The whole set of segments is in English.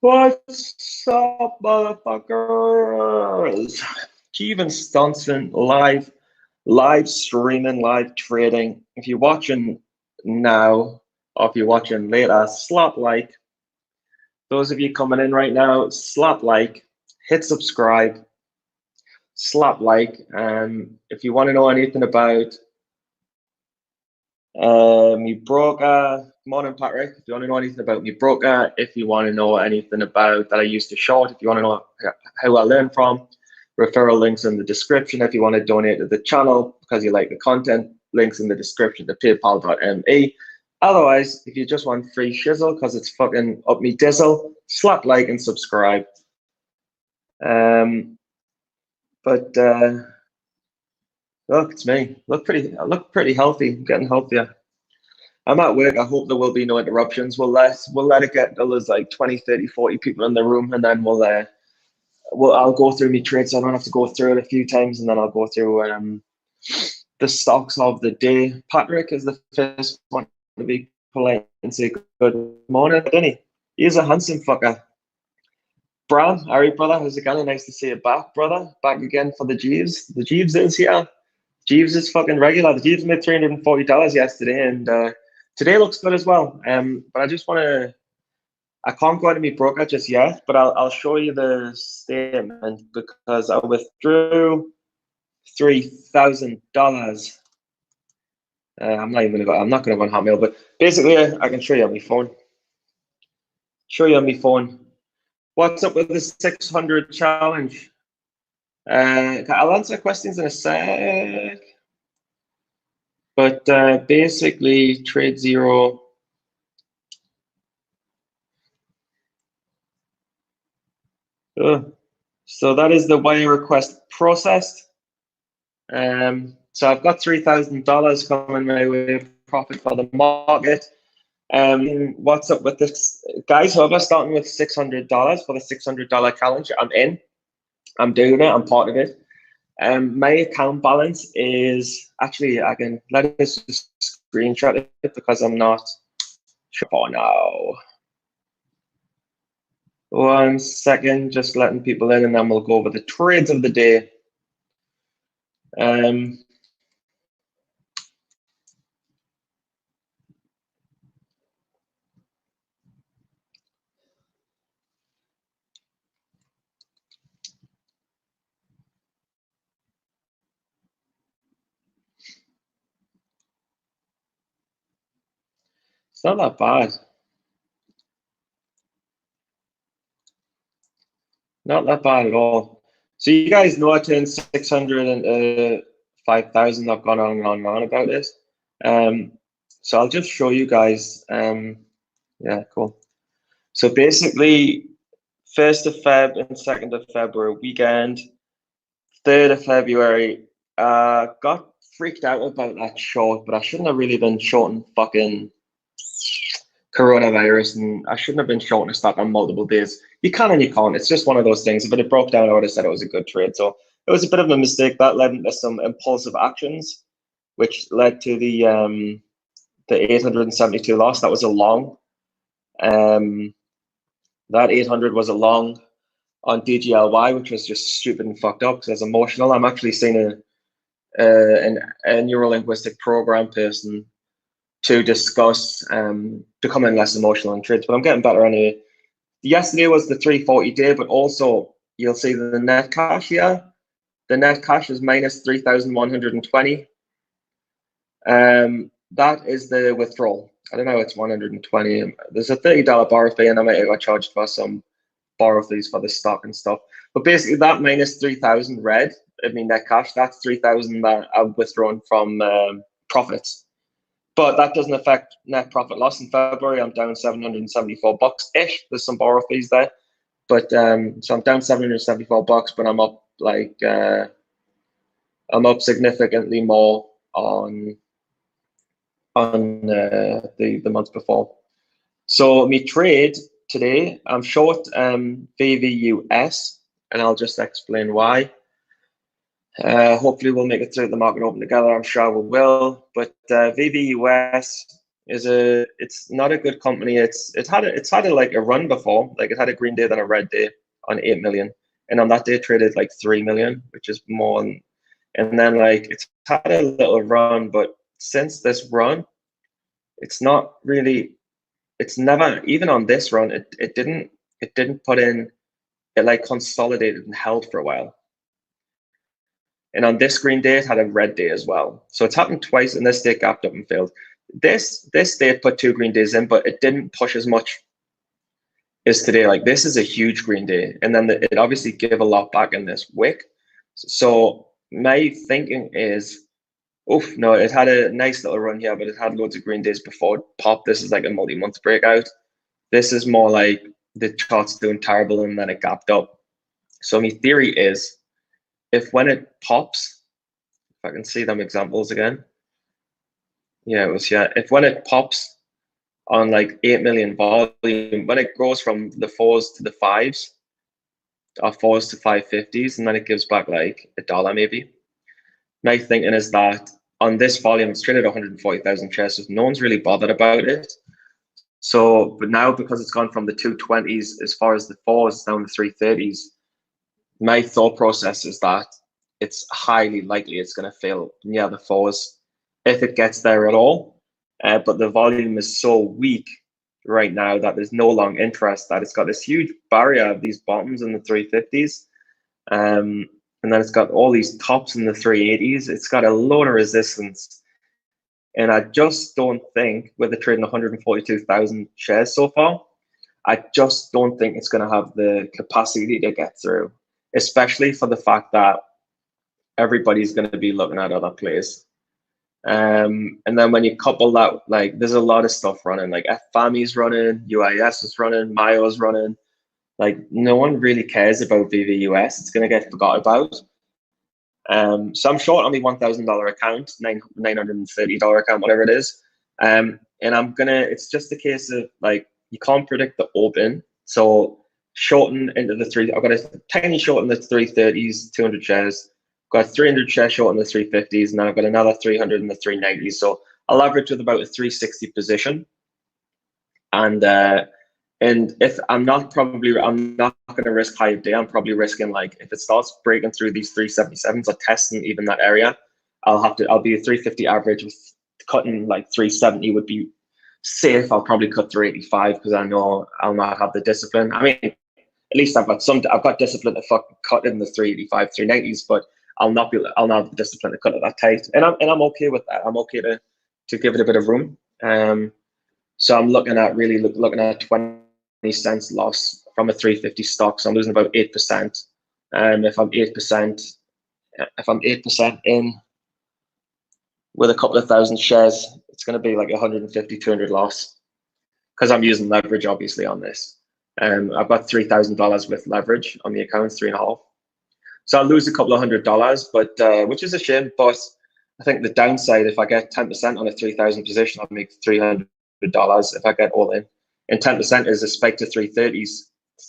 What's up, motherfuckers? Kevin Stunson live streaming, live trading. If you're watching now or if you're watching later, slap like. Those of you coming in right now, slap like, hit subscribe, slap like. If you want to know anything about me broker, morning Patrick. If you want to know anything about me broker, if you want to know anything about that I used to short, if you want to know how I learned from, referral links in the description. If you want to donate to the channel because you like the content, links in the description to paypal.me. Otherwise, if you just want free shizzle because it's fucking up me dizzle, slap like and subscribe. But look, it's me. I look pretty healthy. I'm getting healthier. I'm at work. I hope there will be no interruptions. We'll let it get till there's like 20, 30, 40 people in the room, and then I'll go through my trades. So I don't have to go through it a few times, and then I'll go through the stocks of the day. Patrick is the first one to be polite and say good morning, didn't he? He's a handsome fucker. Bram, Harry, brother, how's it going? Nice to see you back, brother. Back again for the Jeeves. The Jeeves is here. Jeeves is fucking regular. The Jeeves made $340 yesterday, and today looks good as well. But I just want to. I can't go into my broker just yet, but I'll show you the statement because I withdrew $3,000. I'm not going to go on Hotmail, but basically I can show you on my phone. What's up with the 600 challenge? I'll answer questions in a sec. But basically, Trade Zero. So that is the wire request processed. So I've got $3,000 coming my way, profit for the market. What's up with this, guys? Whoever starting with $600 for the $600 challenge, I'm in. I'm doing it. I'm part of it. My account balance is actually, I can let us just screenshot it because I'm not sure now. 1 second, just letting people in, and then we'll go over the trades of the day. It's not that bad. Not that bad at all. So you guys know I turned 600 and 5,000. I've gone on and on and on about this. So I'll just show you guys. Yeah, cool. So basically, 1st of Feb and 2nd of February weekend. 3rd of February, got freaked out about that short, but I shouldn't have really been shorting fucking coronavirus, and I shouldn't have been shorting a stock on multiple days. You can and you can't. It's just one of those things. If it had broke down, I would have said it was a good trade. So it was a bit of a mistake. That led into some impulsive actions, which led to the 872 loss. That was a long. That 800 was a long on DGLY, which was just stupid and fucked up because I was emotional. I'm actually seeing a neurolinguistic program person to discuss becoming less emotional in trades, but I'm getting better anyway. Yesterday was the 340 day, but also you'll see the net cash here. The net cash is minus 3,120. That is the withdrawal. I don't know, it's 120. There's a $30 borrow fee, and I might have got charged for some borrow fees for the stock and stuff. But basically that minus 3,000 red, I mean net cash, that's 3,000 that I've withdrawn from profits. But that doesn't affect net profit loss. In February, I'm down $774-ish. There's some borrow fees there. But so I'm down $774, but I'm up I'm up significantly more on the month before. So me trade today, I'm short VVUS, and I'll just explain why. Hopefully we'll make it through the market open together. I'm sure we will. But VVUS it's not a good company. It's had a like a run before. Like it had a green day then a red day on 8 million. And on that day it traded like 3 million, which is more than, and then like it's had a little run, but since this run, it's not really, it's never, even on this run, it didn't put in, it like consolidated and held for a while. And on this green day, it had a red day as well. So it's happened twice, and this day gapped up and failed. This day it put 2 green days in, but it didn't push as much as today. Like this is a huge green day, and then it obviously gave a lot back in this wick. So my thinking is, oof, no, it had a nice little run here, but it had loads of green days before it popped. This is like a multi-month breakout. This is more like the chart's doing terrible and then it gapped up. So my theory is, if when it pops, if I can see them examples again. Yeah, it was, yeah. If when it pops on like 8 million volume, when it goes from the 4s to the 5s, or 4s to 550s, and then it gives back like $1 maybe. My thinking is that on this volume, it's traded 140,000 shares, so no one's really bothered about it. So, but now because it's gone from the 220s as far as the 4s down to 330s, my thought process is that it's highly likely it's going to fail near the 4s if it gets there at all. But the volume is so weak right now that there's no long interest, that it's got this huge barrier of these bottoms in the 350s. And then it's got all these tops in the 380s. It's got a load of resistance. And I just don't think, with the trading 142,000 shares so far, I just don't think it's going to have the capacity to get through, especially for the fact that everybody's going to be looking at other plays. And then when you couple that, like there's a lot of stuff running, like FAMI's running, UIS is running, Mayo's running. Like no one really cares about VVUS. It's going to get forgot about. So I'm short on my $1,000 account, $930 account, whatever it is. And it's just a case of like, you can't predict the open. So shorten into I've got a tiny short in the 330s, 200 shares. Got 300 shares short in the 350s, and then I've got another 300 in the 390s. So I'll average with about a 360 position. And if I'm not going to risk high day. I'm probably risking, like, if it starts breaking through these 377s or testing even that area, I'll be a 350 average. With cutting like 370 would be safe. I'll probably cut 385 because I know I'll not have the discipline. I mean, at least I've got discipline to fucking cut in the 385, 390s, but I'll not have the discipline to cut it that tight. And I'm okay with that. I'm okay to give it a bit of room. So I'm looking at 20 cents loss from a 350 stock. So I'm losing about 8%. If I'm 8% in with a couple of thousand shares, it's going to be like 150, 200 loss, because I'm using leverage obviously on this. I've got $3,000 with leverage on the account, 3.5. So I'll lose a couple of $100, but which is a shame. But I think the downside, if I get 10% on a 3,000 position, I'll make $300 if I get all in. And 10% is a spike to 330s,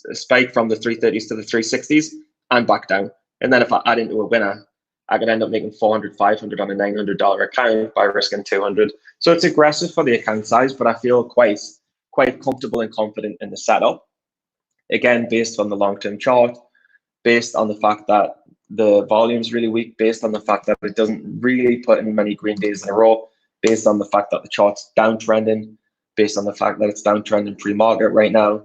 a spike from the 330s to the 360s and back down. And then if I add into a winner, I could end up making 400, 500 on a $900 account by risking 200. So it's aggressive for the account size, but I feel quite comfortable and confident in the setup. Again, based on the long-term chart, based on the fact that the volume is really weak, based on the fact that it doesn't really put in many green days in a row, based on the fact that the chart's downtrending, based on the fact that it's downtrending pre-market right now,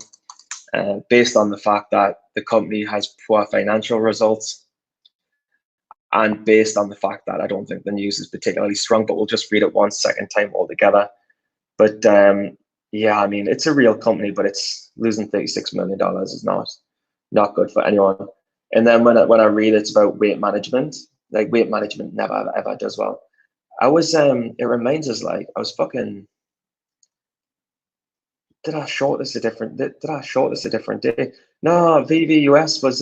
based on the fact that the company has poor financial results, and based on the fact that I don't think the news is particularly strong, but we'll just read it one second time altogether. But yeah, I mean, it's a real company, but it's losing $36 million is not good for anyone. And then when I read it's about weight management, like weight management never ever does well. It reminds us, like, I was fucking, did I short this a different day? No, VVUS was,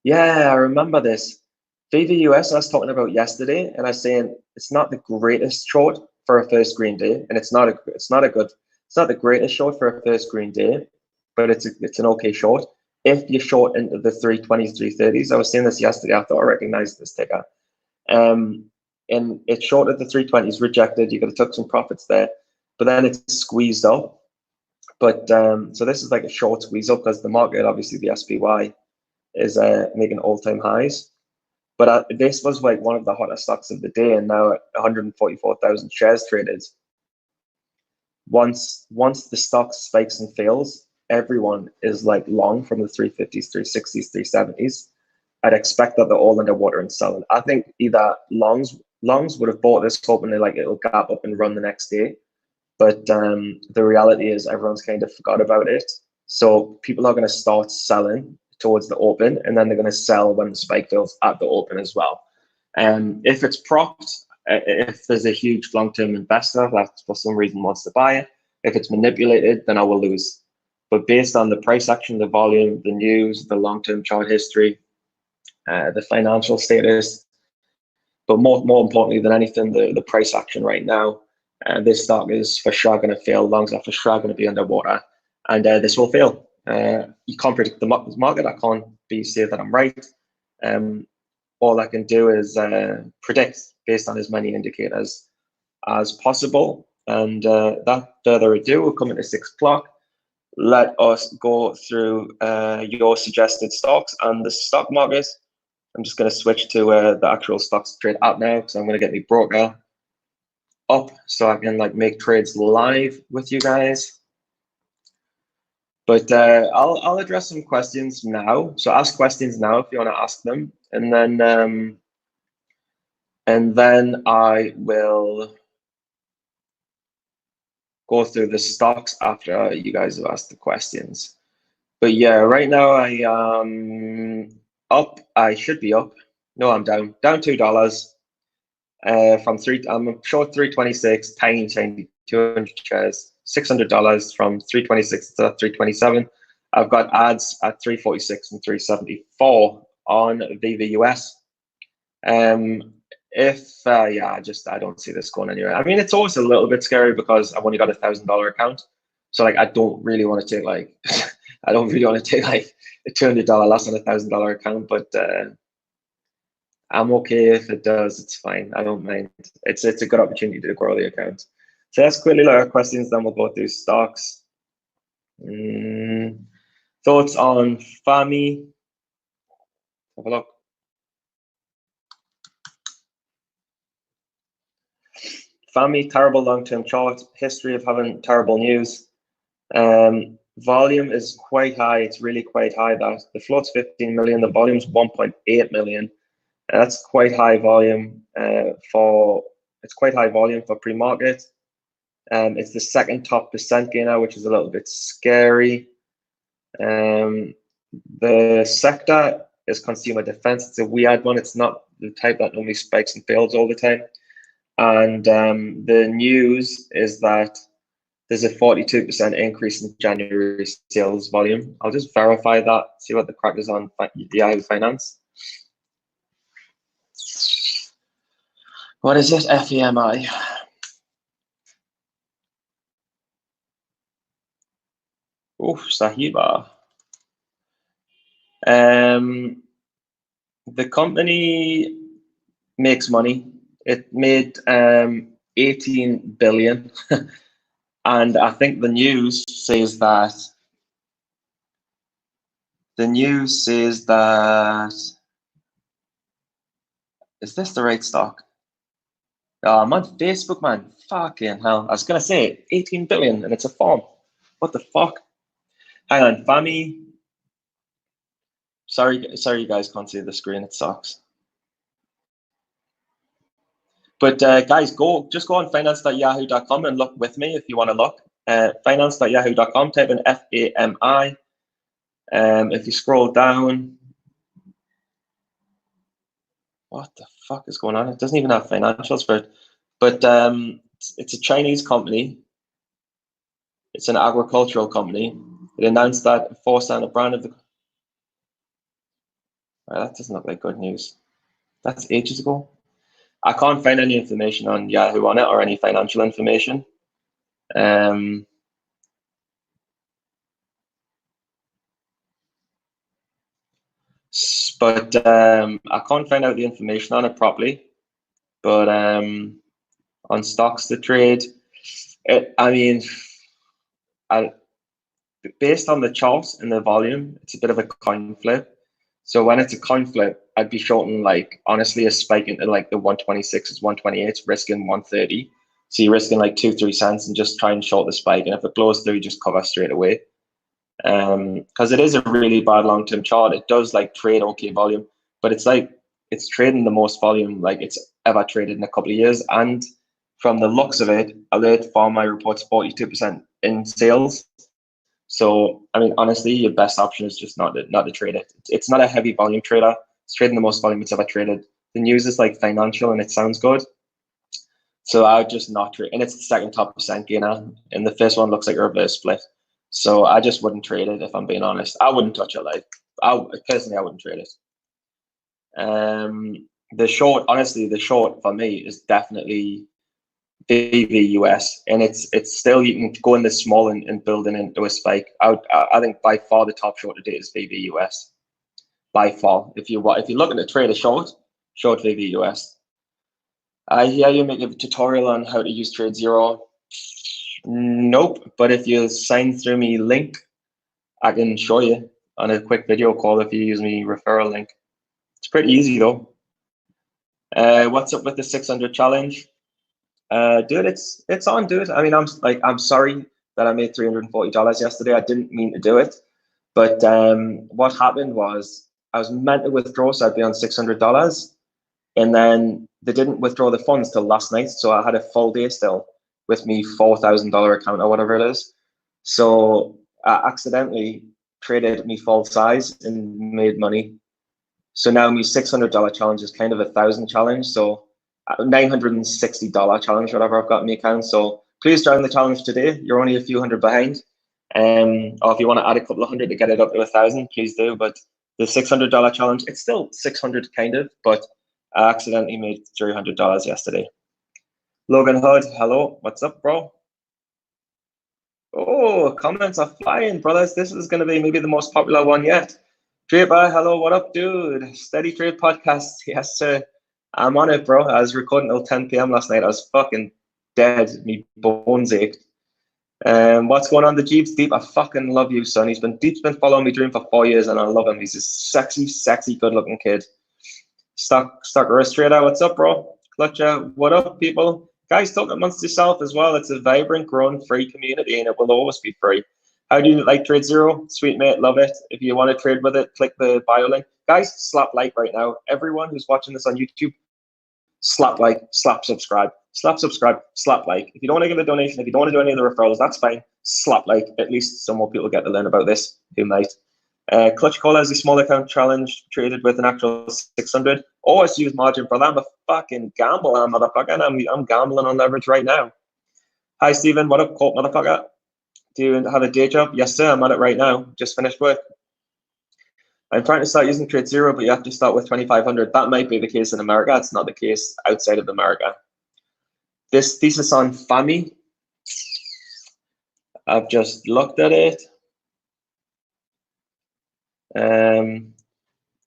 yeah, I remember this. VVUS I was talking about yesterday, and I was saying it's not the greatest short for a first green day, and it's not the greatest short for a first green day, but it's an okay short. If you short into the 320s, 330s, I was saying this yesterday, I thought I recognized this ticker. And it shorted the 320s, rejected, you could have took some profits there. but then it's squeezed up. But so this is like a short squeeze up because the market, obviously the SPY, is making all-time highs. But this was like one of the hottest stocks of the day, and now at 144,000 shares traded. Once the stock spikes and fails, everyone is like long from the 350s, 360s, 370s. I'd expect that they're all underwater and selling. I think either longs would have bought this hoping like it'll gap up and run the next day. But the reality is everyone's kind of forgot about it. So people are going to start selling towards the open, and then they're going to sell when the spike fails at the open as well. If it's propped, if there's a huge long-term investor that for some reason wants to buy it, if it's manipulated, then I will lose. But based on the price action, the volume, the news, the long-term chart history, the financial status, but more importantly than anything, the price action right now, this stock is for sure going to fail. Longs are for sure going to be underwater, and this will fail. You can't predict the market. I can't say that I'm right. All I can do is predict based on as many indicators as possible. And without further ado, we're coming to 6 o'clock. Let us go through your suggested stocks and the stock market. I'm just going to switch to the actual stocks trade app now, because I'm going to get my broker up so I can like make trades live with you guys. But I'll address some questions now. So ask questions now if you want to ask them, and then I will go through the stocks after you guys have asked the questions. But yeah, right now I up. I should be up. No, I'm down. Down $2. From I'm short 326. Tiny 200 shares. $600 from 326 to 327. I've got ads at 346 and 374 on VVUS. I don't see this going anywhere. I mean, it's always a little bit scary because I've only got $1,000 account, so like I don't really want to take like I don't really want to take like a $200 loss on $1,000 account, but I'm okay if it does. It's fine. I don't mind. It's a good opportunity to grow the account. So let's quickly look at questions, then we'll go through stocks. Thoughts on FAMI? Have a look. FAMI, terrible long-term chart, history of having terrible news. Volume is quite high. It's really quite high. That the float's 15 million, the volume's 1.8 million. That's quite high volume for pre-market. It's the second top percent gainer, which is a little bit scary. The sector is consumer defense. It's a weird one. It's not the type that normally spikes and fails all the time. And the news is that there's a 42% increase in January sales volume. I'll just verify that, see what the crack is on Yahoo Finance. What is it? FEMI. Oh, Sahiba. The company makes money. It made 18 billion. And I think the news says that is this the right stock? Oh, I'm on Facebook, man. Fucking hell. I was gonna say 18 billion and it's a farm. What the fuck? Hang on, FAMI. Sorry you guys can't see the screen, it sucks. But guys, just go on finance.yahoo.com and look with me if you want to look. Finance.yahoo.com, type in FAMI. If you scroll down, what the fuck is going on? It doesn't even have financials for it. But it's a Chinese company. It's an agricultural company. It announced that forced on a brand of the. That doesn't look like good news. That's ages ago. I can't find any information on Yahoo on it or any financial information. But I can't find out the information on it properly. But on stocks to trade, I mean, I, based on the chart and the volume, it's a bit of a coin flip. So when it's a coin flip, I'd be shorting like honestly a spike into like the 126s, 128s, risking 130. So you're risking like 2-3 cents and just try and short the spike. And if it blows through, just cover straight away. Because it is a really bad long-term chart. It does like trade okay volume, but it's like it's trading the most volume like it's ever traded in a couple of years. And from the looks of it, Alert Pharma reports 42% in sales. So I mean, honestly, your best option is just not to trade it. It's not a heavy volume trader. It's trading the most volume it's ever traded. The news is like financial and it sounds good. So I would just not trade, and it's the second top percent gainer, and the first one looks like a reverse split. So I just wouldn't trade it if I'm being honest. I wouldn't touch it. Like, personally, I wouldn't trade it. The short, honestly, the short for me is definitely VVUS, and it's still you can go in this small and building into a spike. I think by far the top short today is VVUS. By far, if you're looking to trade a short VVUS. I hear you make a tutorial on how to use TradeZero. Nope, but if you sign through me link, I can show you on a quick video call if you use me referral link. It's pretty easy though. What's up with the 600 challenge? Dude, it's on, dude. I mean, I'm sorry that I made $340 yesterday. I didn't mean to do it, but what happened was I was meant to withdraw, so I'd be on $600, and then they didn't withdraw the funds till last night, so I had a full day still with me $4,000 account or whatever it is. So I accidentally traded me full size and made money. So now my $600 challenge is kind of $1,000 challenge. So $960 challenge, whatever I've got in the account. So please join the challenge today. You're only a few hundred behind. Or if you want to add a couple of hundred to get it up to 1,000, please do. But the $600 challenge, it's still 600 kind of, but I accidentally made $300 yesterday. Logan Hood, hello, what's up, bro? Oh, comments are flying, brothers. This is going to be maybe the most popular one yet. Draper, hello, what up, dude? Steady Trade Podcast. Yes, sir. I'm on it, bro. I was recording till 10 p.m. last night. I was fucking dead. Me bones ached. What's going on, the Jeeps? Deep, I fucking love you, son. Deep's been following me Dream for 4 years, and I love him. He's a sexy, good-looking kid. Stock Risk Trader, what's up, bro? Clutcher, what up, people? Guys, talk amongst yourself as well. It's a vibrant, growing, free community, and it will always be free. How do you like TradeZero? Sweet, mate, love it. If you want to trade with it, click the bio link. Guys, slap like right now. Everyone who's watching this on YouTube, slap like, slap subscribe, slap like. If you don't want to give a donation, if you don't want to do any of the referrals, that's fine. Slap like. At least some more people get to learn about this who might. Clutch Cola is a small account challenge traded with an actual 600. Always use margin, brother. I'm a fucking gambler, motherfucker. And I'm gambling on leverage right now. Hi, Stephen. What up, Colt, motherfucker? Do you have a day job? Yes, sir. I'm at it right now. Just finished work. I'm trying to start using TradeZero, but you have to start with 2,500. That might be the case in America. It's not the case outside of America. This thesis on FAMI, I've just looked at it.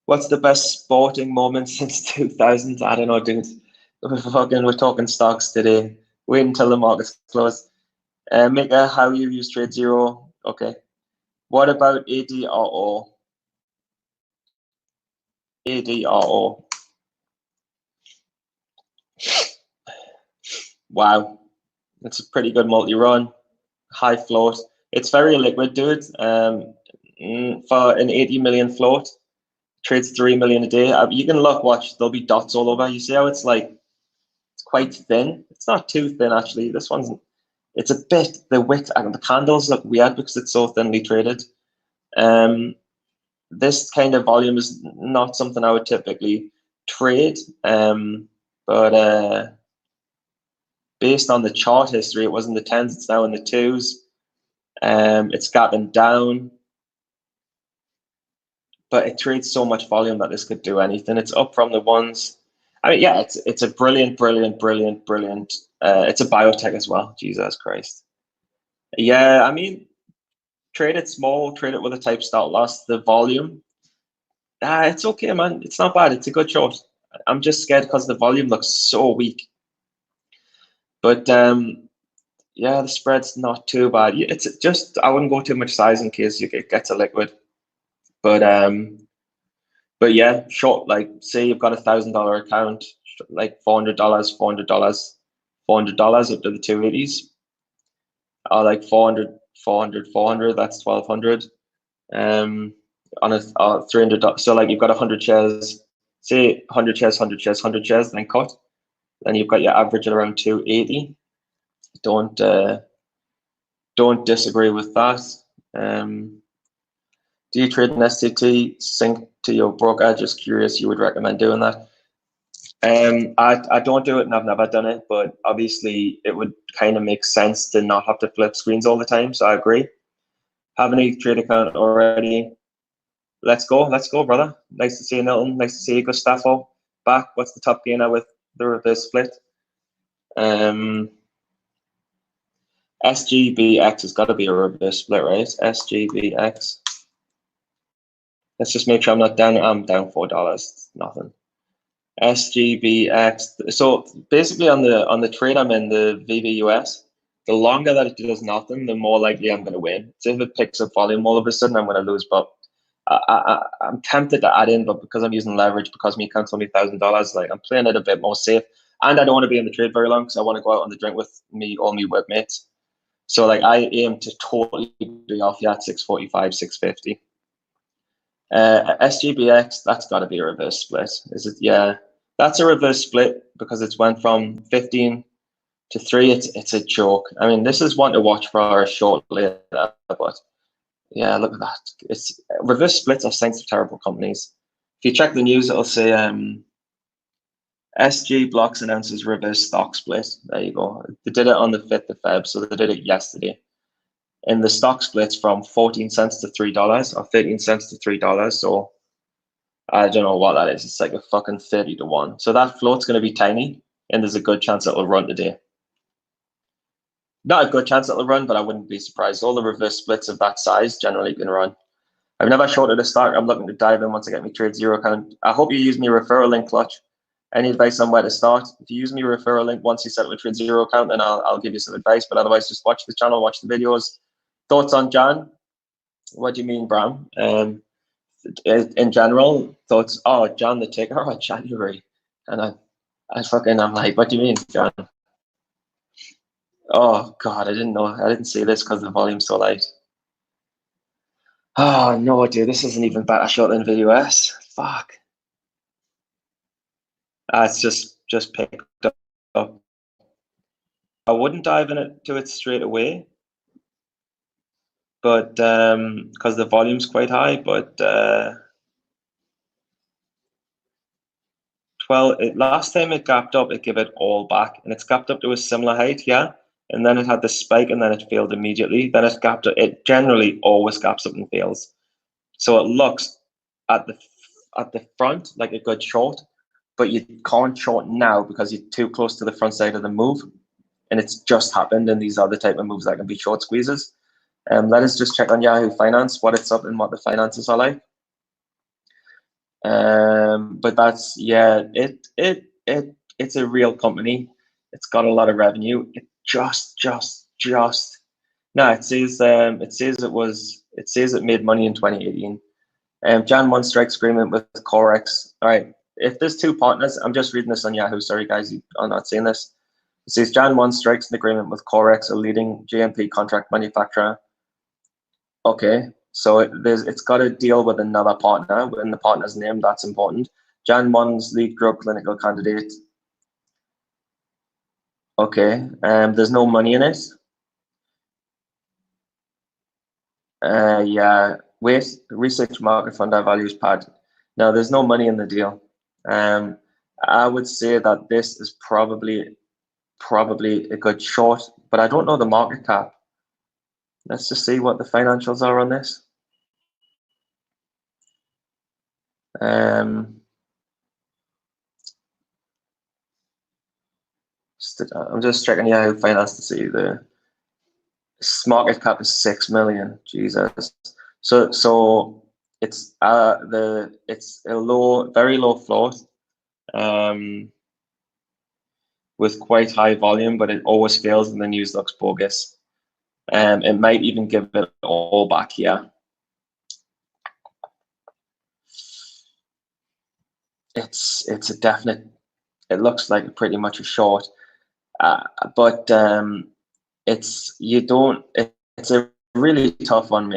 What's the best sporting moment since 2000? I don't know, dude. We're talking stocks today. Wait until the markets close. Mika, how you use TradeZero? Okay. What about ADRO? ADRO. Wow, it's a pretty good multi-run, high float. It's very liquid, dude. For an 80 million float, trades 3 million a day. You can watch, there'll be dots all over. You see how it's like, it's quite thin. It's not too thin, actually. This one's, it's a bit, the width and the candles look weird because it's so thinly traded. This kind of volume is not something I would typically trade, but based on the chart history, it was in the 10s, it's now in the 2s. It's gotten down, but it trades so much volume that this could do anything. It's up from the 1s. I mean, yeah, it's a brilliant. It's a biotech as well. Jesus Christ. Yeah, I mean, trade it small, trade it with a type stop loss. The volume, it's okay, man. It's not bad. It's a good short. I'm just scared because the volume looks so weak. But Yeah, the spread's not too bad. It's just I wouldn't go too much size in case it gets a liquid. But but yeah, short, like say you've got $1,000 account, like $400, $400 up to the 280s, or like 400, 400, 400. That's 1,200. On a $300. So like you've got 100 shares, say 100 shares, 100 shares, 100 shares, then cut. Then you've got your average at around 280. Don't disagree with that. Um, do you trade an STT sync to your broker? Just curious, you would recommend doing that? I don't do it and I've never done it, but obviously it would kind of make sense to not have to flip screens all the time. So I agree. Have any trade account already? Let's go, brother. Nice to see you, Milton. Nice to see you, Gustavo. Back. What's the top gainer with the reverse split? SGBX has got to be a reverse split, right? SGBX. Let's just make sure I'm not down. I'm down $4. Nothing. SGBX. So basically, on the trade I'm in, the VVUS, the longer that it does nothing, the more likely I'm going to win. So if it picks up volume, all of a sudden I'm going to lose. But I'm tempted to add in, but because I'm using leverage, because my account's only $1,000, like I'm playing it a bit more safe, and I don't want to be in the trade very long because I want to go out on the drink with all my workmates. So like I aim to totally be off at 645, 650. SGBX, that's got to be a reverse split. Is it? Yeah, that's a reverse split because it's went from 15 to 3. It's a joke. I mean, this is one to watch for a short later, but yeah, look at that. It's reverse splits are signs of terrible companies. If you check the news, it'll say SG Blocks announces reverse stock split. There you go. They did it on the 5th of Feb, so they did it yesterday. And the stock splits from 14 cents to $3 or 13 cents to $3. So I don't know what that is. It's like a fucking 30 to 1. So that float's going to be tiny, and there's a good chance it'll run today. Not a good chance it'll run, but I wouldn't be surprised. All the reverse splits of that size generally can run. I've never shorted a stock. I'm looking to dive in once I get my Trade Zero account. I hope you use my referral link, Clutch. Any advice on where to start? If you use my referral link once you set up a Trade Zero account, then I'll give you some advice. But otherwise, just watch the channel, watch the videos. Thoughts on Jan? What do you mean, Bram? In general, thoughts. Oh, Jan the ticker or January, and I'm like, what do you mean, Jan? Oh God, I didn't know. I didn't see this because the volume's so light. Oh no, dude, this isn't even better shot than VUS. Fuck. It's just picked up. I wouldn't dive into it straight away, but because the volume's quite high. But last time it gapped up, it gave it all back, and it's gapped up to a similar height, yeah. And then it had the spike, and then it failed immediately. Then it gapped up. It generally always gaps up and fails. So it looks at the front like a good short, but you can't short now because you're too close to the front side of the move, and it's just happened. And these are the type of moves that can be short squeezes. Let us just check on Yahoo Finance what it's up and what the finances are like. But that's it's a real company. It's got a lot of revenue. It just no. It says it made money in 2018. Jan 1 strikes agreement with Corex. All right. If there's two partners, I'm just reading this on Yahoo. Sorry, guys, you are not seeing this. It says Jan 1 strikes an agreement with Corex, a leading GMP contract manufacturer. Okay, so it's got to deal with another partner, in the partner's name. That's important. Jan 1's lead drug clinical candidate. Okay, there's no money in it. Yeah, wait, research market fund our values pad. No, there's no money in the deal. I would say that this is probably a good short, but I don't know the market cap. Let's just see what the financials are on this. I'm just checking Yahoo Finance to see the market cap is 6 million. Jesus. So it's it's a very low float. with quite high volume, but it always fails and the news looks bogus. It might even give it all back here. It's a definite, it looks like pretty much a short, but it's a really tough one,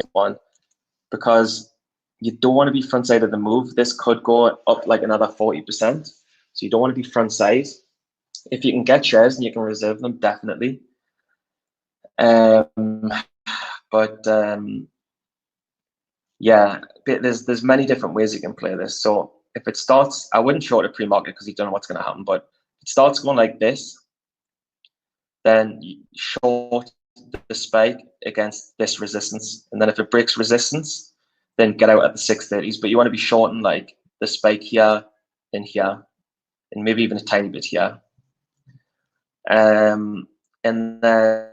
because you don't want to be front side of the move. This could go up like another 40%. So you don't want to be front side. If you can get shares and you can reserve them, definitely. Yeah, there's many different ways you can play this. So if it starts, I wouldn't short a pre-market because you don't know what's going to happen. But if it starts going like this, then you short the spike against this resistance, and then if it breaks resistance, then get out at the 630s. But you want to be shorting like the spike here and here, and maybe even a tiny bit here. And then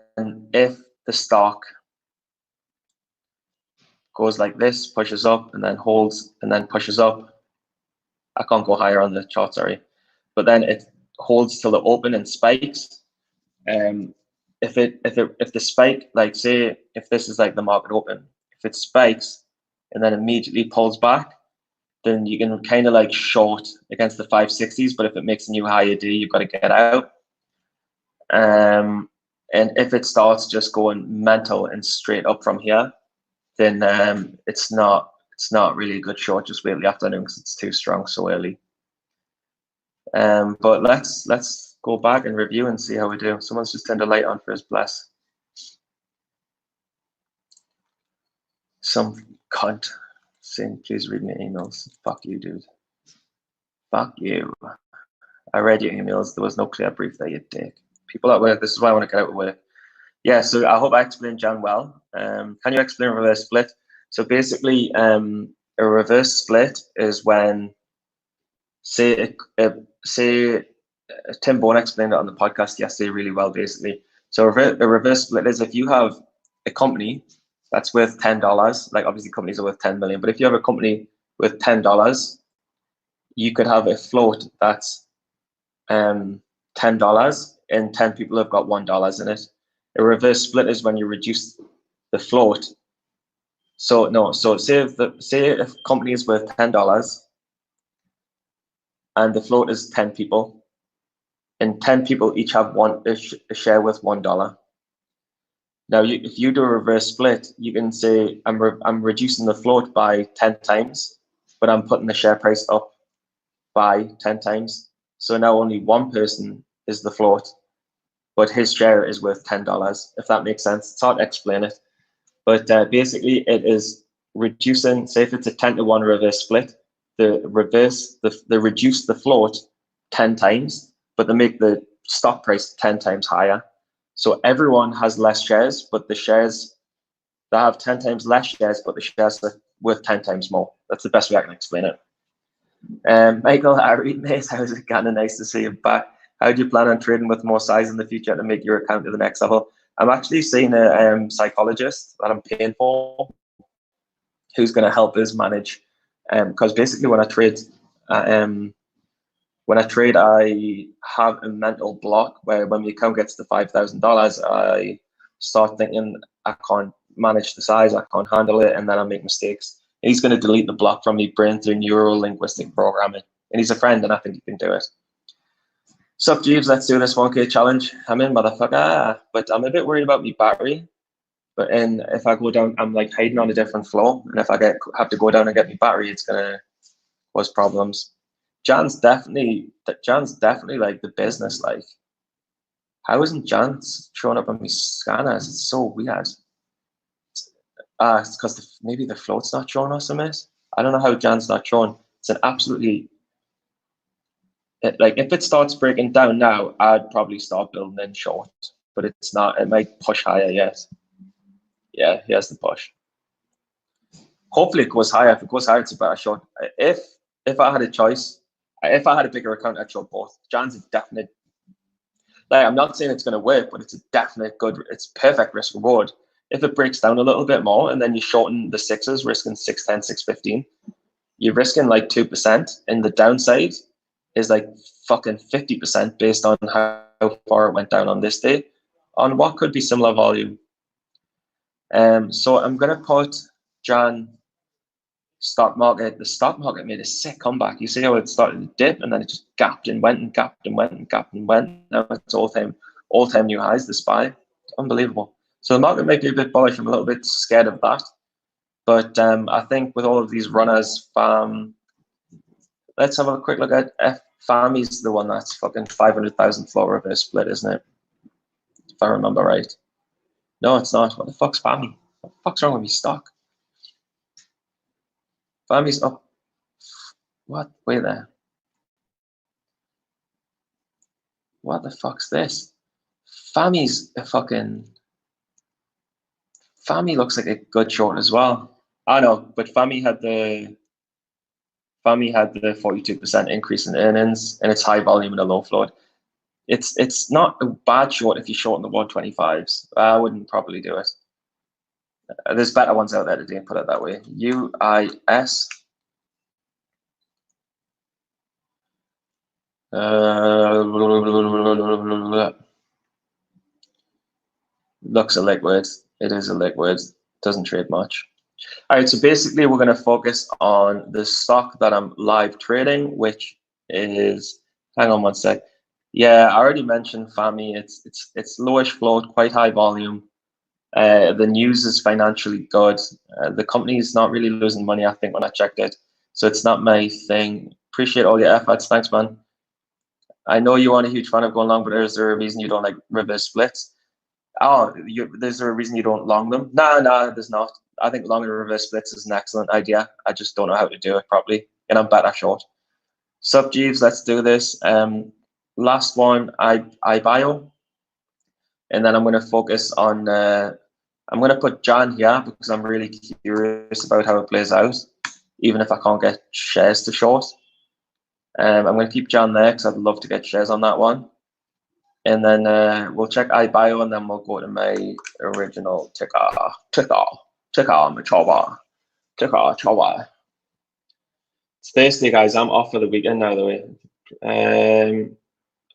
if the stock goes like this, pushes up, and then holds, and then pushes up, I can't go higher on the chart, sorry, but then it holds till the open and spikes. If the spike, like say if this is like the market open, if it spikes and then immediately pulls back, then you can kind of like short against the 560s. But if it makes a new higher D, you've got to get out. And if it starts just going mental and straight up from here, then it's not really a good short. Just wait till the afternoon because it's too strong so early. But let's go back and review and see how we do. Someone's just turned a light on for his bless. Some cunt saying, please read my emails. Fuck you, dude. Fuck you. I read your emails. There was no clear brief there, you dick. People at work, this is why I want to get out of work. Yeah, so I hope I explained Jan well. Can you explain a reverse split? So basically, a reverse split is when, say Tim Bourne explained it on the podcast yesterday really well, basically. So a reverse split is if you have a company that's worth $10, like obviously companies are worth 10 million, but if you have a company with $10, you could have a float that's $10 and 10 people have got $1 in it. A reverse split is when you reduce the float. So say if company is worth $10 and the float is 10 people, and 10 people each have a share worth $1. Now, if you do a reverse split, you can say I'm reducing the float by 10 times, but I'm putting the share price up by 10 times. So now only one person is the float, but his share is worth $10. If that makes sense, it's hard to explain it, but basically it is reducing. Say if it's a 10-to-1 reverse split, they reduce the float 10 times, but they make the stock price 10 times higher. So everyone has less shares, but the shares, they have 10 times less shares, but the shares are worth 10 times more. That's the best way I can explain it. Michael, Harry, mate, how's it going? Nice to see you back. How do you plan on trading with more size in the future to make your account to the next level? I'm actually seeing a psychologist that I'm paying for who's going to help us manage. Because basically when I trade, I have a mental block where when the account gets to $5,000, I start thinking I can't manage the size, I can't handle it, and then I make mistakes. And he's going to delete the block from my brain through neuro-linguistic programming. And he's a friend, and I think he can do it. Sup, Jeeves, let's do this 1K challenge. I'm in, motherfucker. But I'm a bit worried about my battery. And if I go down, I'm like hiding on a different floor. And if I have to go down and get my battery, it's going to cause problems. Jan's definitely like the business. Like, how isn't Jan showing up on my scanners? It's so weird. It's because maybe the float's not showing us a miss. I don't know how Jan's not showing. It's an absolutely like if it starts breaking down now, I'd probably start building in short. But it's not. It might push higher. Yes. Yeah, here's the push. Hopefully it goes higher. If it goes higher, it's a better short. If I had a choice. If I had a bigger account, I'd short both. Jan's a definite. Like, I'm not saying it's going to work, but it's a definite good. It's perfect risk reward. If it breaks down a little bit more, and then you shorten the sixes, risking 610, 615, you're risking like 2%, and the downside is like fucking 50% based on how far it went down on this day on what could be similar volume. So I'm going to put Jan stock market. The stock market made a sick comeback. You see how it started to dip and then it just gapped and went and gapped and went and gapped and went. Now it's all-time new highs, the SPY. Unbelievable. So the market might be a bit bullish. I'm a little bit scared of that. But I think with all of these runners, let's have a quick look at FAMI's the one that's fucking 500,000 floor reverse split, isn't it? If I remember right. No, it's not. What the fuck's FAMI? What the fuck's wrong with me stock? FAMI's up. What? Wait there. What the fuck's this? FAMI's a fucking. FAMI looks like a good short as well. I know, but FAMI had the 42% increase in earnings and it's high volume and a low float. It's not a bad short if you short in the 125s. I wouldn't probably do it. There's better ones out there today, put it that way. UIS. Looks a liquid. It is a liquid. Doesn't trade much. All right, so basically we're going to focus on the stock that I'm live trading, which is, hang on one sec. Yeah, I already mentioned FAMI. It's lowish float, quite high volume. The news is financially good. The company is not really losing money, I think, when I checked it. So it's not my thing. Appreciate all your efforts. Thanks, man. I know you aren't a huge fan of going long, but is there a reason you don't like reverse splits? Oh, there's a reason you don't long them? No, there's not. I think long and reverse splits is an excellent idea. I just don't know how to do it properly, and I'm better short. Sup, Jeeves, let's do this. Last one, iBio, and then I'm going to focus on. I'm going to put Jan here because I'm really curious about how it plays out, even if I can't get shares to short. I'm going to keep Jan there because I'd love to get shares on that one. And then we'll check iBio, and then we'll go to my original ticker, Chova. It's Thursday, guys. I'm off for the weekend now, the way.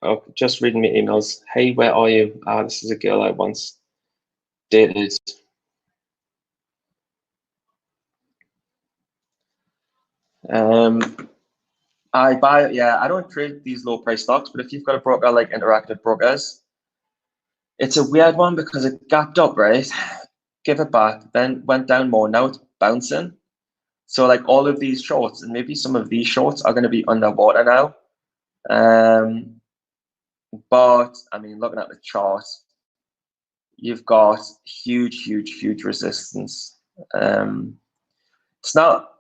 Oh, just reading my emails. Hey, where are you? This is a girl I once dated. iBio, yeah, I don't trade these low price stocks, but if you've got a broker like Interactive Brokers, it's a weird one because it gapped up, right? Give it back, then went down more. Now it's bouncing. So like all of these shorts, and maybe some of these shorts are going to be underwater now. But I mean, looking at the chart, you've got huge resistance. It's not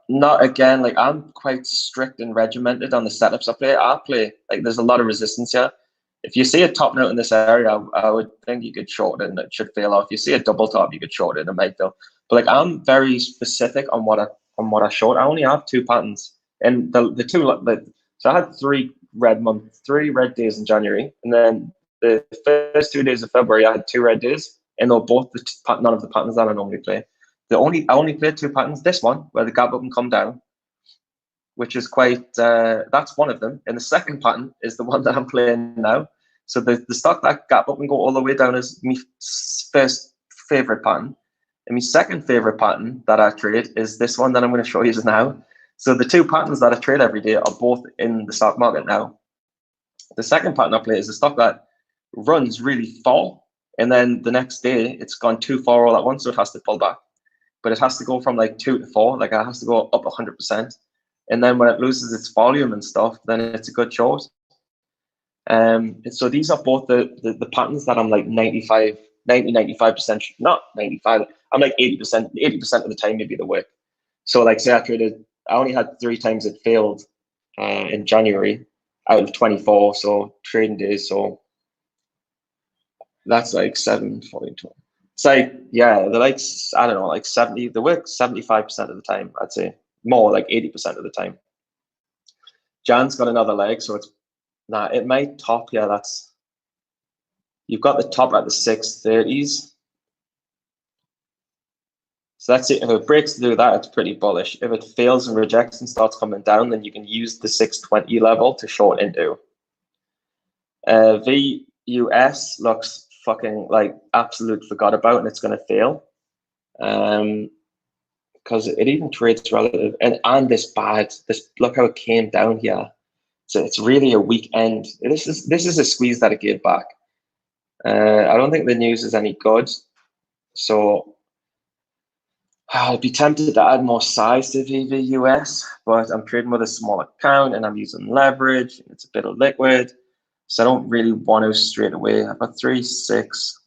again, like I'm quite strict and regimented on the setups I play. Like there's a lot of resistance here. If you see a top note in this area, I would think you could short it and it should fail off. If you see a double top, you could short it and it might fail. But like I'm very specific on what I short. I only have 2 patterns, and so I had 3 red days in January, and then the first 2 days of February I had 2 red days, and they're both none of the patterns that I normally play. I only played 2 patterns. This one where the gap up and come down, which is quite that's one of them, and the second pattern is the one that I'm playing now. So the stock that gap up and go all the way down is my first favorite pattern, and my second favorite pattern that I trade is this one that I'm going to show you now. So the 2 patterns that I trade every day are both in the stock market now. The second pattern I play is the stock that runs really far, and then the next day it's gone too far all at once, so it has to pull back. But it has to go from like 2 to 4, like it has to go up 100%. And then when it loses its volume and stuff, then it's a good short. So these are both the patterns that I'm like 95%, not 95, I'm like 80% of the time maybe the work. So like say I only had 3 times it failed in January out of 24, so trading days. So that's like 7, 42. It's like, yeah, they're like, I don't know, like 70, they work 75% of the time, I'd say. More, like 80% of the time. Jan's got another leg, so it's, it might top, yeah, you've got the top at the 630s. So that's it. If it breaks through that, it's pretty bullish. If it fails and rejects and starts coming down, then you can use the 620 level to short into. US looks fucking like absolute forgot about, and it's going to fail. Because it even trades relative, and this bad. This, look how it came down here. So it's really a weak end. This is a squeeze that it gave back. I don't think the news is any good, so I'd be tempted to add more size to VVUS, but I'm trading with a small account and I'm using leverage. And it's a bit of liquid, so I don't really want to straight away. I've got 3, 6,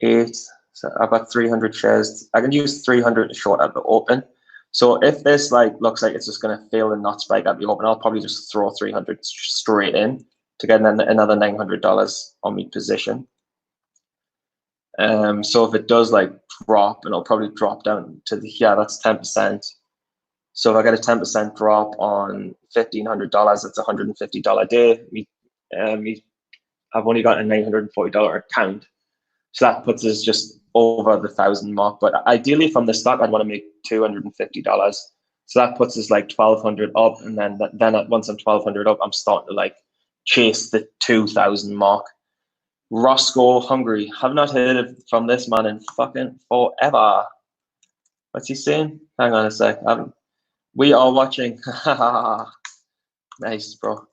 8. So I've got 300 shares. I can use 300 to short at the open. So if this like looks like it's just going to fail and not spike at the open, I'll probably just throw 300 straight in to get another $900 on my position. So if it does like drop, and it'll probably drop down to the, yeah, that's 10%. So if I get a 10% drop on $1,500, that's $150 a day. I've only got a $940 account. So that puts us just over the 1,000 mark. But ideally from the stock, I'd want to make $250. So that puts us like 1,200 up. And then once I'm 1,200 up, I'm starting to like chase the 2,000 mark. Roscoe Hungary. Have not heard from this man in fucking forever. What's he saying? Hang on a sec. We are watching. Nice, bro.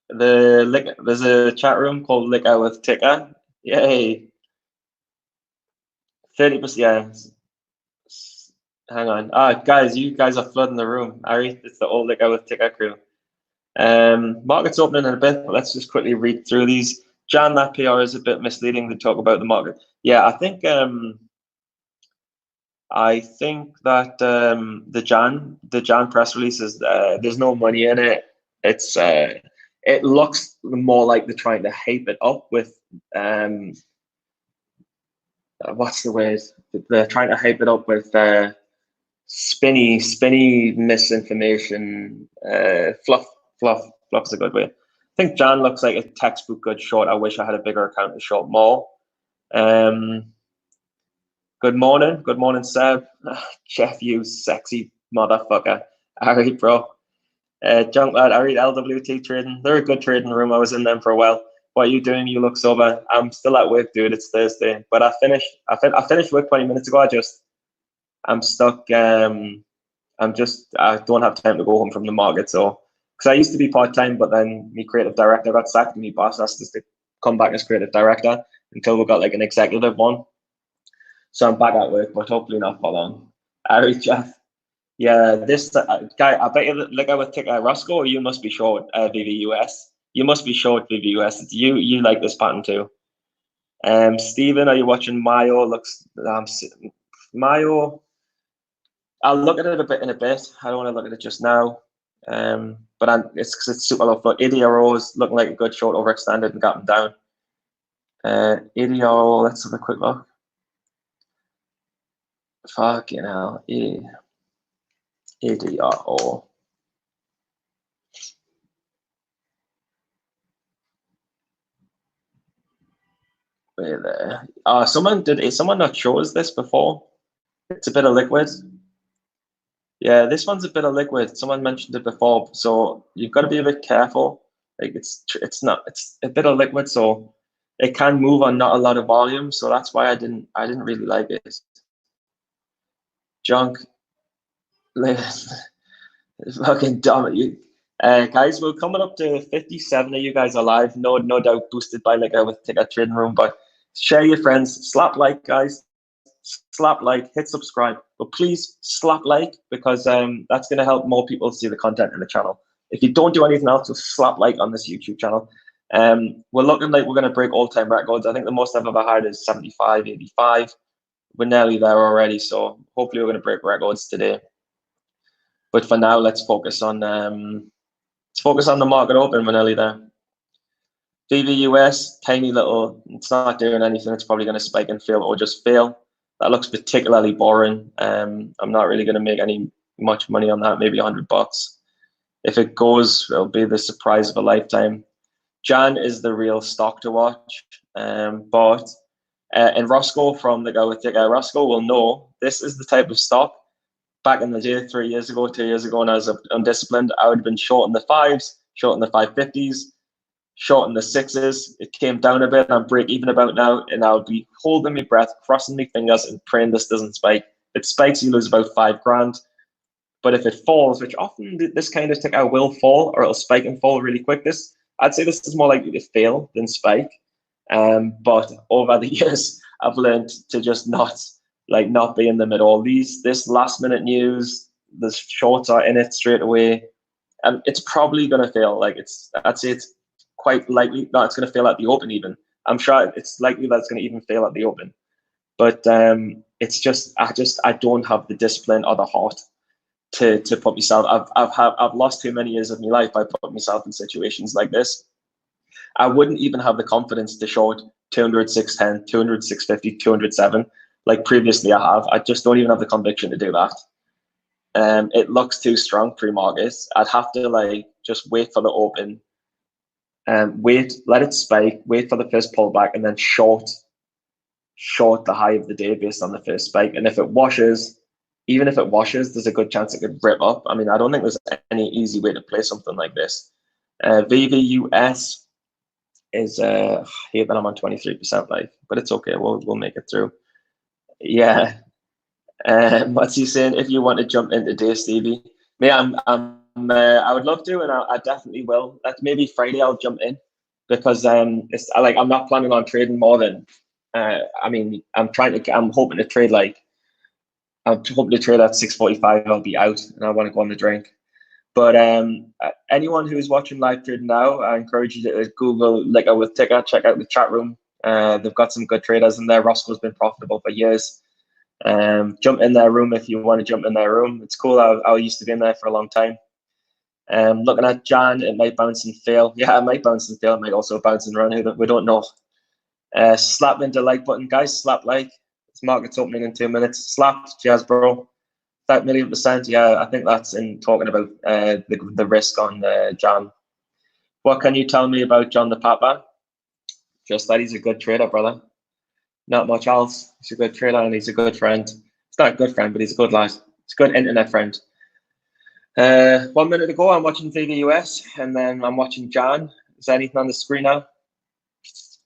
There's a chat room called Liquor with Ticker. Yay. 30%. Yeah. Hang on. Guys, you guys are flooding the room. Ari, it's the old Liquor with Ticker crew. Market's opening in a bit, but let's just quickly read through these. Jan, that PR is a bit misleading to talk about the market. Yeah, I think that the Jan press release is there's no money in it. It's it looks more like they're trying to hype it up with what's the word? They're trying to hype it up with spinny misinformation, fluff is a good way. I think Jan looks like a textbook good short. I wish I had a bigger account to short more. Good morning, Seb. Jeff, you sexy motherfucker. All right, bro. Junk lad, I read LWT trading. They're a good trading room. I was in them for a while. What are you doing? You look sober. I'm still at work, dude. It's Thursday, but I finished work 20 minutes ago. I'm stuck. I don't have time to go home from the market. So, because I used to be part-time, but then my creative director got sacked and my boss asked us to come back as creative director until we got like an executive one. So I'm back at work, but hopefully not for long. All right, Jeff. Yeah, this guy, I bet you look at with Ticker Roscoe, or you must be short VVUS. You must be short VVUS. It's you like this pattern too. Stephen, are you watching Mayo? Mayo. I'll look at it in a bit. I don't want to look at it just now. But it's because it's super low float. ADRO is looking like a good short, overextended and got them down. ADRO, let's have a quick look. Fucking hell. ADRO. Wait there. Someone not show us this before? It's a bit of liquid. Yeah, this one's a bit of liquid. Someone mentioned it before, so you've got to be a bit careful. Like it's a bit of liquid, so it can move on not a lot of volume. So that's why I didn't really like it. Junk, fucking dumb. Guys, we're coming up to 57 of you guys alive. No doubt boosted by like with Ticker Trading Room. But share your friends, slap like, guys. Slap like, hit subscribe, but please slap like, because that's going to help more people see the content in the channel. If you don't do anything else, just slap like on this YouTube channel. We're looking like we're going to break all-time records. I think the most I've ever had is 75, 85. We're nearly there already, so hopefully we're going to break records today. But for now, let's focus on the market open. We're nearly there. VVUS, tiny little, it's not doing anything. It's probably going to spike and fail or just fail. That looks particularly boring. I'm not really going to make much money on that, maybe $100. If it goes, it'll be the surprise of a lifetime. Jan is the real stock to watch. And Roscoe from the guy with Ticker, Roscoe will know this is the type of stock. Back in the day, 3 years ago, 2 years ago, when I was undisciplined, I would have been short in the 5s, short in the 550s, short in the 6s. It came down a bit. I'm break even about now, and I'll be holding my breath, crossing my fingers, and praying this doesn't spike. If it spikes, you lose about $5 grand. But if it falls, which often this kind of ticker will fall, or it'll spike and fall really quick, I'd say this is more likely to fail than spike. But over the years, I've learned to just not be in them at all. This last minute news, the shorts are in it straight away, and it's probably going to fail. I'd say it's quite likely no, it's going to fail at the open. Even I'm sure it's likely that it's going to even fail at the open. But it's just I don't have the discipline or the heart to put myself. I've lost too many years of my life by putting myself in situations like this. I wouldn't even have the confidence to short 200, 610, 200, 650, 207 like previously I have. I just don't even have the conviction to do that. It looks too strong pre-market. I'd have to just wait for the open, wait, let it spike, wait for the first pullback, and then short the high of the day based on the first spike. And if it washes, even if it washes, there's a good chance it could rip up. I mean, I don't think there's any easy way to play something like this. VVUS is here that I'm on 23% life, but it's okay. We'll make it through. Yeah. What's he saying? If you want to jump in today, Stevie, I would love to, and I definitely will. That's maybe Friday. I'll jump in because I'm not planning on trading more than. I'm hoping to trade I'm hoping to trade at 6:45. I'll be out, and I want to go on the drink. But anyone who's watching live trading now, I encourage you to Google Liquor with Ticker. Check out the chat room. They've got some good traders in there. Roscoe's been profitable for years. Jump in their room if you want to jump in their room. It's cool. I used to be in there for a long time. Looking at Jan, it might bounce and fail. Yeah, it might bounce and fail. It might also bounce and run. We don't know. Slap into like button, guys. Slap like. This market's opening in 2 minutes. Slap, cheers, bro. 5,000,000%. Yeah, I think that's in talking about the risk on Jan. What can you tell me about John the Papa? Just that he's a good trader, brother. Not much else. He's a good trader and he's a good friend. He's not a good friend, but he's a good lad. He's a good internet friend. 1 minute ago, I'm watching VVUS and then I'm watching Jan. Is there anything on the screen now?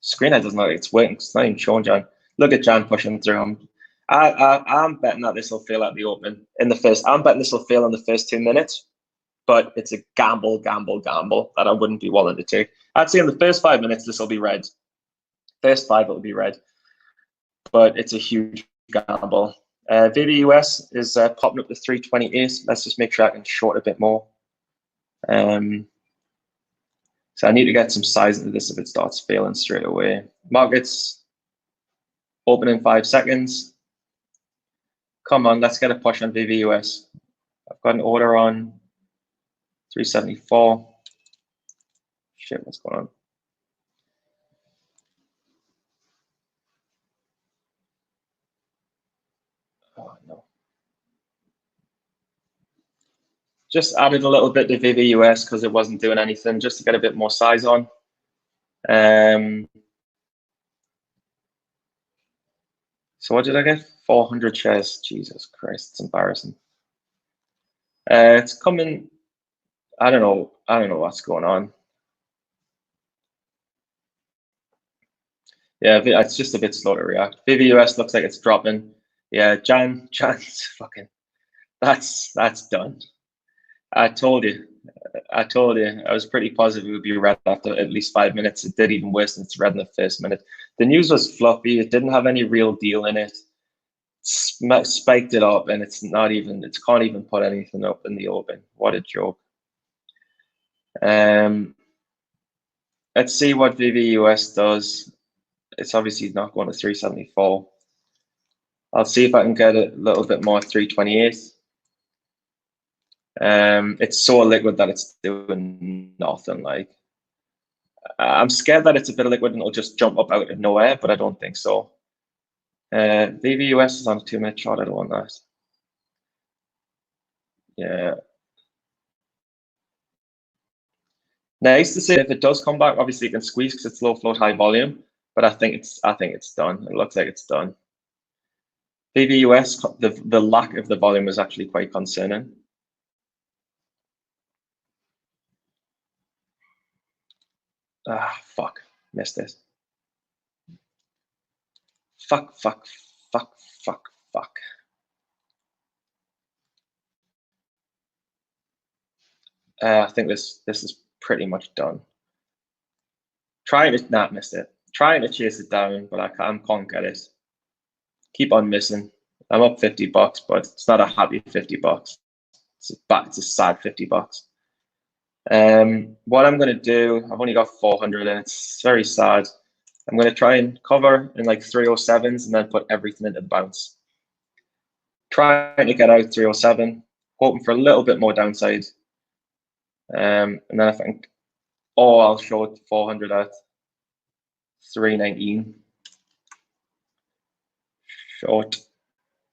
Screen doesn't look like it's working. It's not even showing Jan. Look at Jan pushing through him. I'm betting that this will fail at the open in the first. I'm betting this will fail in the first 2 minutes, but it's a gamble that I wouldn't be willing to take. I'd say in the first 5 minutes this will be red. First 5 it'll be red, but it's a huge gamble. VVUS is popping up to 328. Let's just make sure I can short a bit more. So I need to get some size into this if it starts failing straight away. Markets open in 5 seconds. Come on, let's get a push on VVUS. I've got an order on 374. Shit, what's going on? Oh, no. Just added a little bit to VVUS because it wasn't doing anything, just to get a bit more size on. So what did I get? 400 shares. Jesus Christ, it's embarrassing. It's coming. I don't know what's going on. Yeah, it's just a bit slow to react. VVUS looks like it's dropping. Yeah, Jan's fucking. That's done. I told you. I was pretty positive it would be red after at least 5 minutes. It did even worse than it's red in the first minute. The news was fluffy. It didn't have any real deal in it. Spiked it up, and it can't even put anything up in the open. What a joke. Let's see what VVUS does. It's obviously not going to 374. I'll see if I can get a little bit more 328. It's so liquid that it's doing nothing. I'm scared that it's a bit of liquid and it'll just jump up out of nowhere, but I don't think so. VVUS is on a 2 minute chart. I don't want that. Yeah. Nice to see if it does come back. Obviously, it can squeeze because it's low float, high volume. But I think it's done. It looks like it's done. VVUS, the lack of the volume is actually quite concerning. Ah, fuck. Missed it. Fuck, fuck, fuck, fuck, fuck. I think this is pretty much done. Trying to not miss it. Trying to chase it down, but I can't get it. Keep on missing. I'm up $50, but it's not a happy $50. It's a sad $50. What I'm gonna do, I've only got 400 and it's very sad. I'm gonna try and cover in like 307s and then put everything into the bounce. Trying to get out 307, hoping for a little bit more downside. And then I think, oh, I'll show it 400 at 319. Short.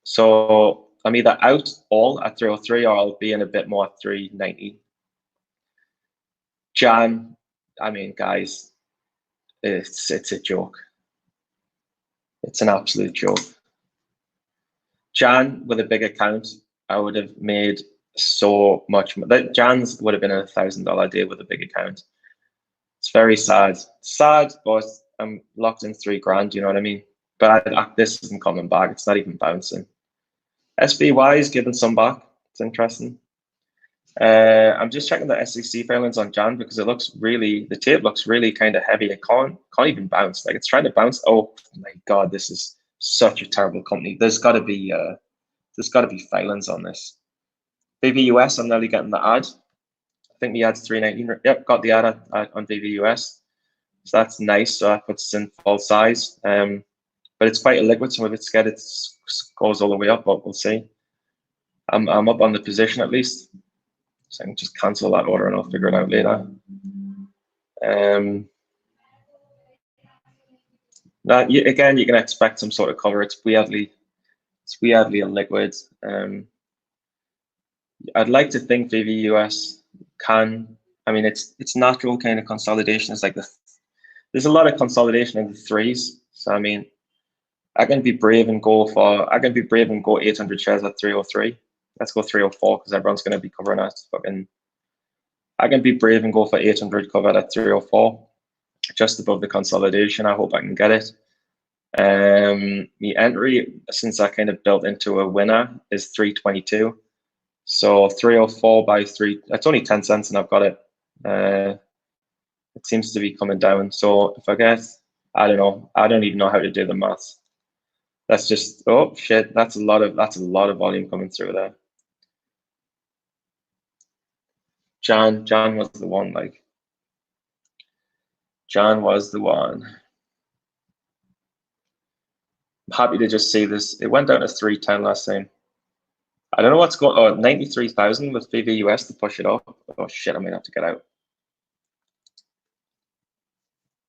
So I'm either out all at 303 or I'll be in a bit more at 390. Jan, I mean, guys, it's a joke. It's an absolute joke. Jan with a big account, I would have made so much more. Jan's would have been $1,000 deal with a big account. It's very sad. Sad, but I'm locked in $3,000. You know what I mean? But this isn't coming back. It's not even bouncing. SBY is giving some back. It's interesting. I'm just checking the SEC filings on Jan because it looks really, the tape looks really kind of heavy. It can't even bounce. Like it's trying to bounce. Oh my God, this is such a terrible company. There's got to be filings on this. VVUS, I'm nearly getting the ad. I think the ad's 319. Yep, got the ad on VVUS. So that's nice. So that puts it in full size. But it's quite illiquid, so if it's scared, it goes all the way up, but we'll see. I'm up on the position at least. So I can just cancel that order and I'll figure it out later. Now, again, you can expect some sort of cover. It's weirdly illiquid. I'd like to think VVUS can. I mean, it's natural kind of consolidation. It's like there's a lot of consolidation in the threes. So I mean, I can be brave and go 800 shares at 303. Let's go 304 because everyone's going to be covering that. I can be brave and go for 800 covered at 304, just above the consolidation. I hope I can get it. The entry, since I kind of built into a winner, is 322. So 304 by 3, that's only 10 cents and I've got it. It seems to be coming down. So if I guess, I don't know, I don't even know how to do the maths. That's just, oh shit, that's a lot of volume coming through there. John was the one, like. John was the one. I'm happy to just see this. It went down to 310 last time. I don't know what's going on. 93,000 with VVUS to push it up. Oh shit, I might have to get out.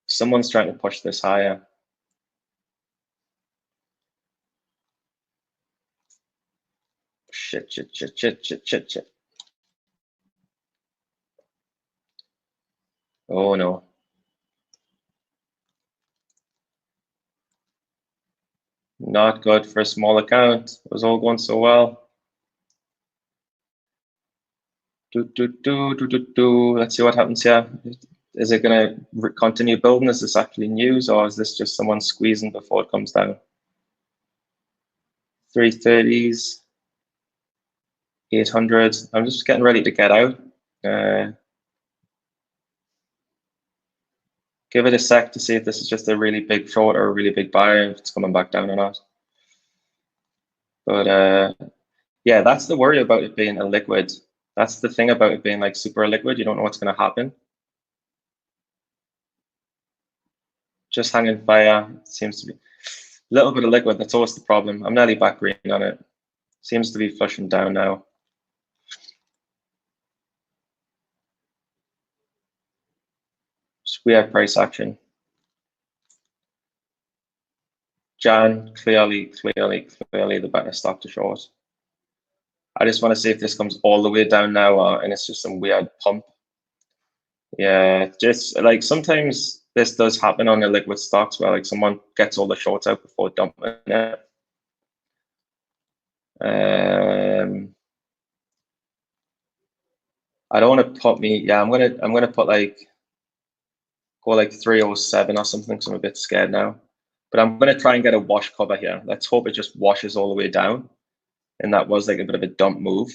Someone's trying to push this higher. Shit. Oh no. Not good for a small account. It was all going so well. Let's see what happens here. Is it going to continue building? Is this actually news or is this just someone squeezing before it comes down? 330s, 800. I'm just getting ready to get out. Give it a sec to see if this is just a really big short or a really big buy, if it's coming back down or not. But yeah, that's the worry about it being illiquid. That's the thing about it being like super illiquid. You don't know what's going to happen. Just hanging fire. Seems to be a little bit of liquid. That's always the problem. I'm nearly back green on it. Seems to be flushing down now. We have price action. Jan, clearly the better stock to short. I just want to see if this comes all the way down now and it's just some weird pump. Yeah, just like sometimes this does happen on illiquid stocks where like someone gets all the shorts out before dumping it. I don't want to put me. Yeah, I'm gonna put like Go like 307 or something, because I'm a bit scared now. But I'm going to try and get a wash cover here. Let's hope it just washes all the way down. And that was like a bit of a dump move.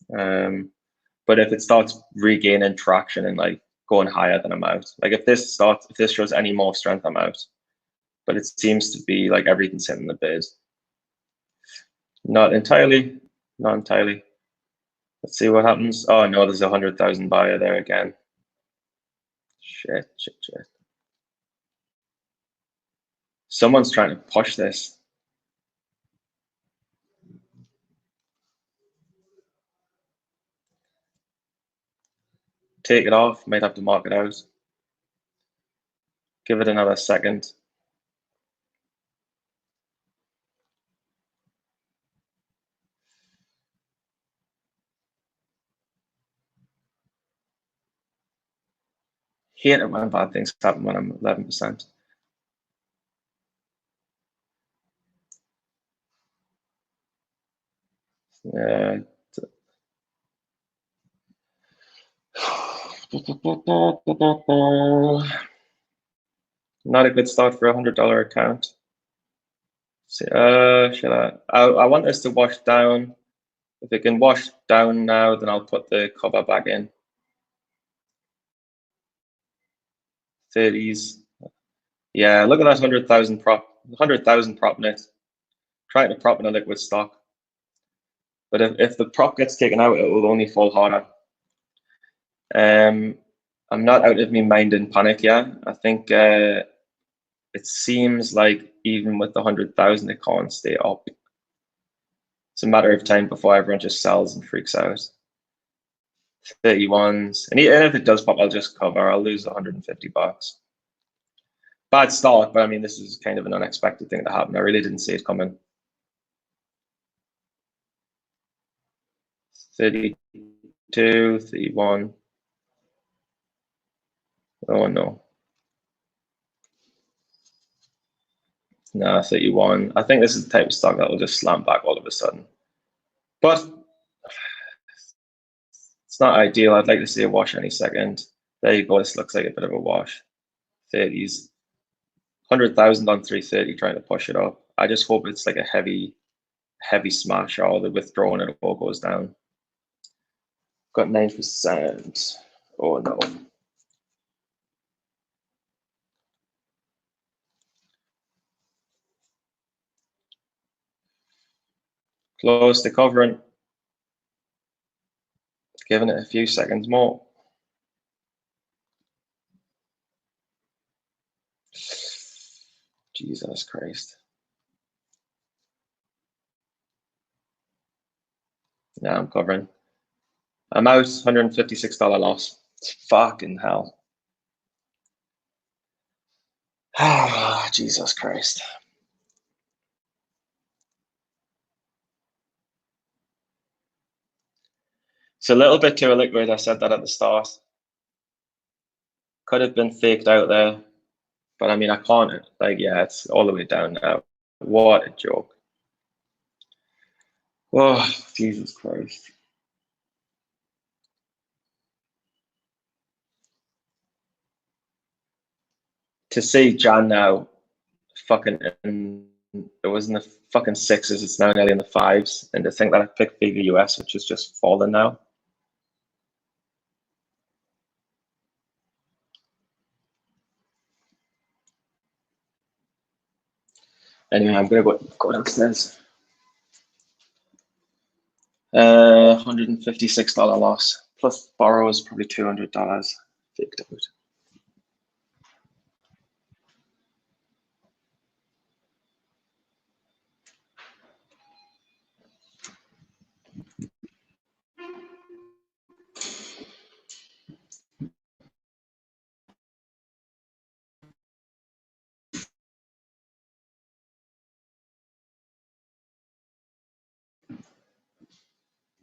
But if it starts regaining traction and like going higher, then I'm out. Like if this shows any more strength, I'm out. But it seems to be like everything's hitting the bid. Not entirely. Let's see what happens. Oh no, there's 100,000 buyer there again. Shit. Someone's trying to push this. Take it off, might have to mark it out. Give it another second. Hate it when bad things happen when I'm 11%. Yeah. Not a good start for $100 account. I want this to wash down. If it can wash down now, then I'll put the cover back in. 30s. Yeah, look at that 100,000 prop in it. Trying to prop in a liquid stock. But if the prop gets taken out, it will only fall harder. I'm not out of my mind in panic yet. I think it seems like even with the 100,000, it can't stay up. It's a matter of time before everyone just sells and freaks out. 31s, and even if it does pop, I'll just cover. I'll lose 150 bucks. Bad start, but I mean, this is kind of an unexpected thing to happen. I really didn't see it coming. 32, 31. Oh no. Nah, 31. I think this is the type of stock that will just slam back all of a sudden. But it's not ideal. I'd like to see a wash any second. There you go. This looks like a bit of a wash. 30s. 100,000 on 330 trying to push it up. I just hope it's like a heavy smash or the withdrawal and it all goes down. Got 9%. Oh no. Close the covering. Giving it a few seconds more. Jesus Christ. Yeah, I'm covering. I'm out, $156 loss. It's fucking hell. Ah, Jesus Christ. It's a little bit too illiquid. I said that at the start. Could have been faked out there. But I mean, I can't. Like, yeah, it's all the way down now. What a joke. Oh, Jesus Christ. To see Jan now fucking it was in the fucking sixes, it's now nearly in the fives. And to think that I picked BVUS, which is just fallen now. Anyway, I'm gonna go downstairs. $156 loss. Plus borrow is probably $200. Faked out.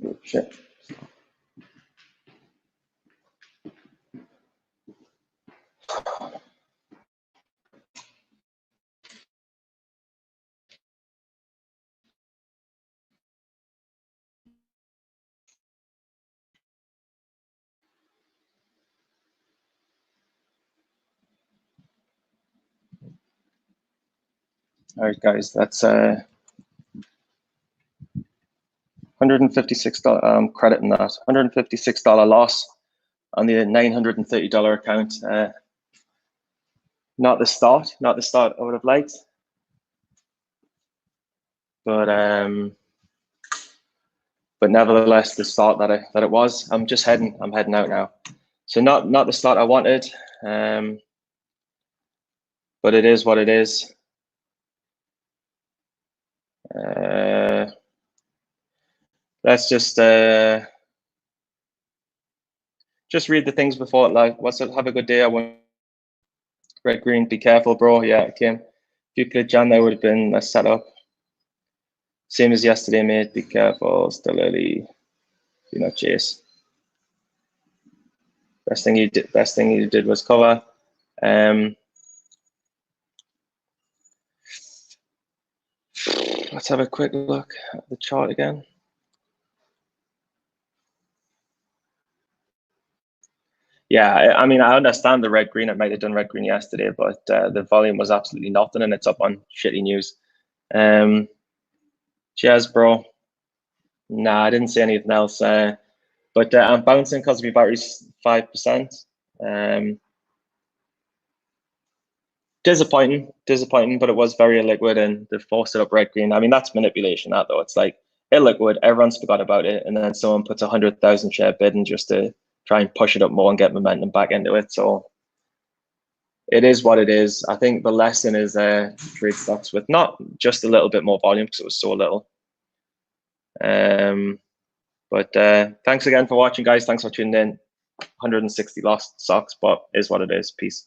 Oh, shit. All right, guys, that's $156 credit in that. $156 loss on the $930 account. Not the start I would have liked, but nevertheless the start that it was. I'm heading out now. So not the start I wanted, but it is what it is. Let's just read the things before it. Like, what's it? Have a good day. I won. Red green. Be careful, bro. Yeah, it came. If you played Jan, that would have been a setup. Same as yesterday, mate. Be careful. Still early. Do not chase. Best thing you did was cover. Let's have a quick look at the chart again. Yeah, I mean, I understand the red green. It might have done red green yesterday, but the volume was absolutely nothing, and it's up on shitty news. Cheers, bro. Nah, I didn't say anything else. But I'm bouncing because my battery's 5%. Disappointing, but it was very illiquid and they forced it up red green. I mean, that's manipulation, that though. It's like illiquid, everyone's forgot about it, and then someone puts 100,000 share bid in just to try and push it up more and get momentum back into it. So it is what it is. I think the lesson is trade stocks with not just a little bit more volume because it was so little. But thanks again for watching, guys. Thanks for tuning in. 160 lost stocks, but is what it is. Peace.